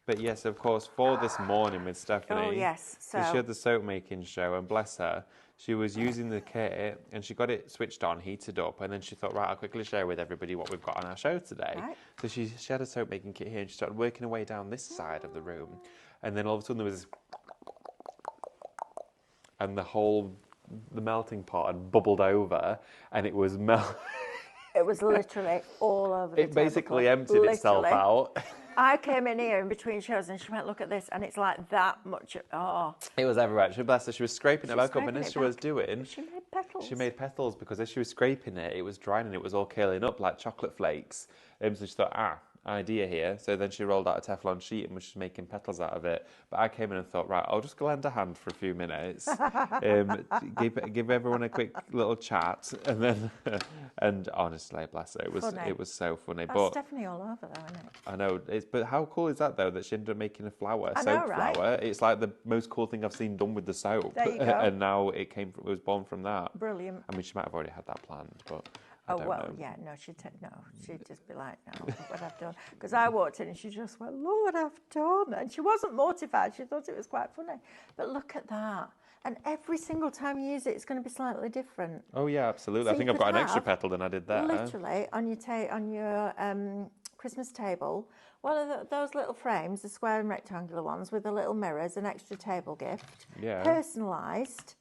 But yes, of course, for this morning with Stephanie. Oh, yes. So she had the soap making show, and bless her, she was using the kit and she got it switched on, heated up, and then she thought, right, I'll quickly share with everybody what we've got on our show today. Right. So she had a soap making kit here and she started working her way down this side of the room. And then all of a sudden there was this, and the melting pot had bubbled over and it was It was literally all over the It basically emptied itself out. I came in here in between shows and she went, look at this, and it's like that much. Oh. It was everywhere. She bless her. She was scraping it back up, and as she was doing... She made petals petals? She made petals because as she was scraping it, it was drying and it was all curling up like chocolate flakes. So she thought, idea here. So then she rolled out a Teflon sheet and was just making petals out of it. But I came in and thought, right, I'll just lend a hand for a few minutes, give everyone a quick little chat, and then, and honestly, bless her, it was so funny. That's but Stephanie all over, though, isn't it? I know, but how cool is that though that she ended up making a flower, I soap know, right? flower? It's like the most cool thing I've seen done with the soap. There you go. And now it was born from that. Brilliant. I mean, she might have already had that planned, but I Oh, don't well, know. yeah, no, she'd just be like, no, look what I've done. Because I walked in and she just went, look what I've done. And she wasn't mortified. She thought it was quite funny. But look at that. And every single time you use it, it's going to be slightly different. Oh, yeah, absolutely. So I think you I've got could an extra have petal than I did there. Literally, on your Christmas table, one of those little frames, the square and rectangular ones with the little mirrors, an extra table gift, Yeah. personalised,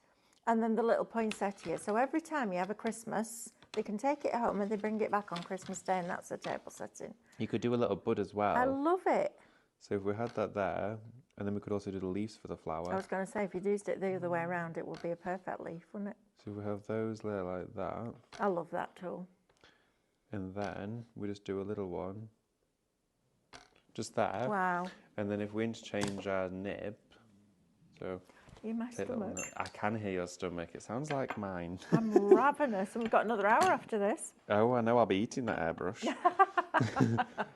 and then the little poinsettia. So every time you have a Christmas, they can take it home and they bring it back on Christmas Day, and that's a table setting. You could do a little bud as well. I love it. So if we had that there, and then we could also do the leaves for the flower. I was going to say, if you used it the other way around, it would be a perfect leaf, wouldn't it? So we have those there like that. I love that tool. And then we just do a little one. Just there. Wow. And then if we interchange our nib, so You my take that one stomach. out. I can hear your stomach. It sounds like mine. I'm ravenous, and we've got another hour after this. Oh, I know. I'll be eating that airbrush.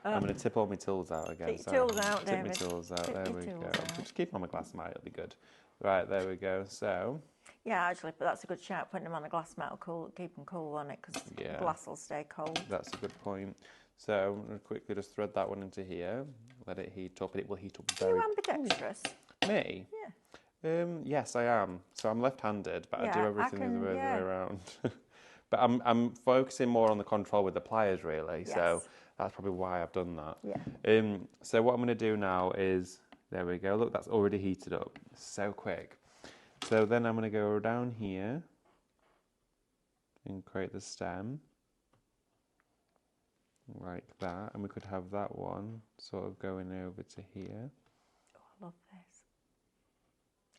I'm going to tip all my tools out again. Take your tools out, Tip my David. tools out. Tip There your we tools go. out. Just keep them on my glass mat. It'll be good. Right, there we go. So, Yeah, actually, but that's a good shout, putting them on a glass metal, keep them cool on it, because Yeah. glass will stay cold. that's a good point. So, I'm going to quickly just thread that one into here. Let it heat up. It will heat up Are very... you ambidextrous? Me? Yeah. Yes, I am. So I'm left-handed, but I do Yeah, everything the can- other way yeah. around. But I'm focusing more on the control with the pliers, really. So Yes. that's probably why I've done that. Yeah. So what I'm going to do now is, there we go. Look, that's already heated up. So quick. So then I'm going to go down here and create the stem. Like that. And we could have that one sort of going over to here. Oh, I love this.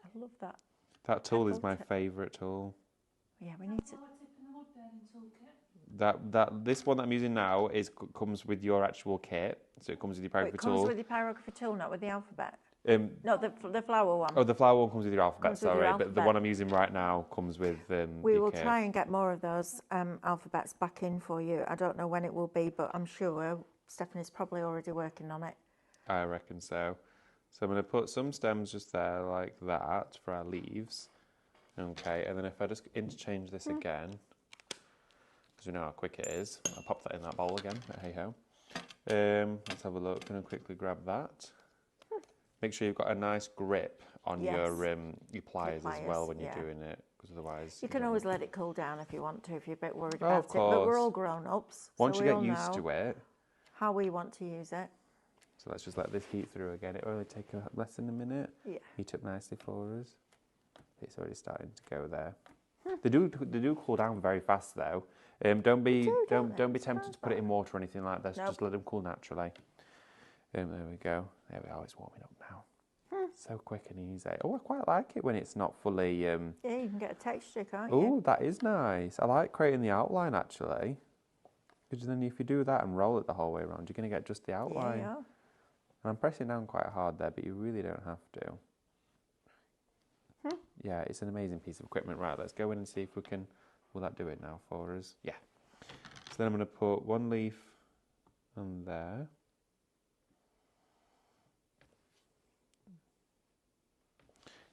I love that. That tool is Pebble my tip. favourite tool. Yeah, we need to. Flower tip and the wood bearing toolkit. This one that I'm using now comes with your actual kit, so it comes with your Oh, pyrography it comes tool. with your pyrography tool, not with the alphabet. No, the flower one. oh, the flower one comes with your alphabet. Comes with your Sorry, but the alphabet. one I'm using right now comes with We your will kit. try and get more of those alphabets back in for you. I don't know when it will be, but I'm sure Stephanie's probably already working on it. I reckon so. So I'm going to put some stems just there like that for our leaves. Okay, and then if I just interchange this again, because we know how quick it is, I'll pop that in that bowl again, but hey ho. Let's have a look. I'm going to quickly grab that. Make sure you've got a nice grip on Yes. your pliers as well pliers, when you're yeah. doing it, because otherwise... You can always let it cool down if you want to, if you're a bit worried Oh, about of it. But we're course. all grown-ups, Once so you we get all used know to it, how we want to use it. so let's just let this heat through again. It will only take less than a minute. Yeah. Heat up nicely for us. It's already starting to go there. They do cool down very fast though. Don't be don't they? be tempted to put it in water or anything like that. Nope. Just let them cool naturally. There we go. There we are. It's warming up now. So quick and easy. Oh, I quite like it when it's not fully. Yeah, you can get a texture, can't you? Oh, that is nice. I like creating the outline actually. Because then if you do that and roll it the whole way around, you're going to get just the outline. Yeah. And I'm pressing down quite hard there, but you really don't have to. Yeah, it's an amazing piece of equipment. Right, let's go in and see if we can... Will that do it now for us? Yeah. So then I'm going to put one leaf on there.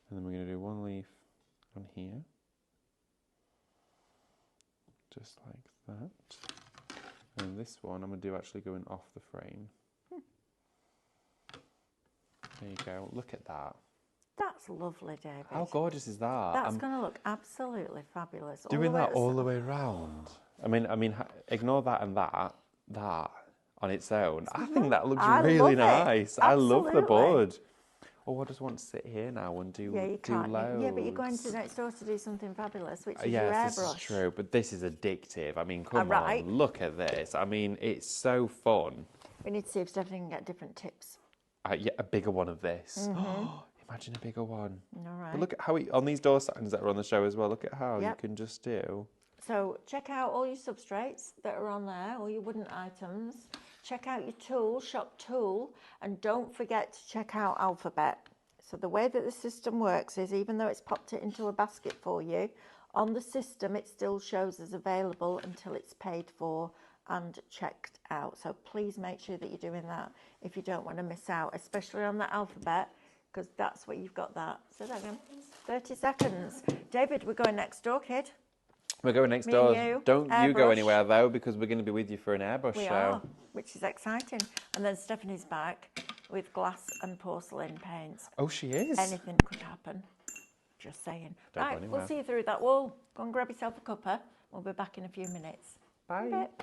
And then we're going to do one leaf on here. Just like that. And this one I'm going to do actually going off the frame. There you go. Look at that. That's lovely, David. How gorgeous is that? That's going to look absolutely fabulous. Doing that all the way. way around. I mean, ignore that and that on its own. I think that looks I really love it. nice. I love the Absolutely. bud. Oh, I just want to sit here now and do Yeah, you do can't. loads. Yeah, but you're going to next door to do something fabulous, which is your Yes, airbrush. this is true, but this is addictive. I mean, come Right. on, look at this. I mean, it's so fun. We need to see if Stephanie can get different tips. Yeah, a bigger one of this. Mm-hmm. Imagine a bigger one. All right. But look at how on these door signs that are on the show as well, look at how you Yep. can just do. So check out all your substrates that are on there, all your wooden items. Check out your tool, shop tool, and don't forget to check out Alphabet. So the way that the system works is even though it's popped it into a basket for you, on the system it still shows as available until it's paid for and checked out. So please make sure that you're doing that if you don't want to miss out, especially on the Alphabet, because that's where you've got that. So that again, 30 seconds. David, we're going next door, kid. We're going next Me door. and you, Don't you go airbrush. anywhere though, because we're going to be with you for an airbrush We show. are, which is exciting. And then Stephanie's back with glass and porcelain paints. Oh, she is. Anything could happen. Just saying. Don't go Right, anywhere. we'll see you through that wall. Go and grab yourself a cuppa. We'll be back in a few minutes. Bye. In a bit.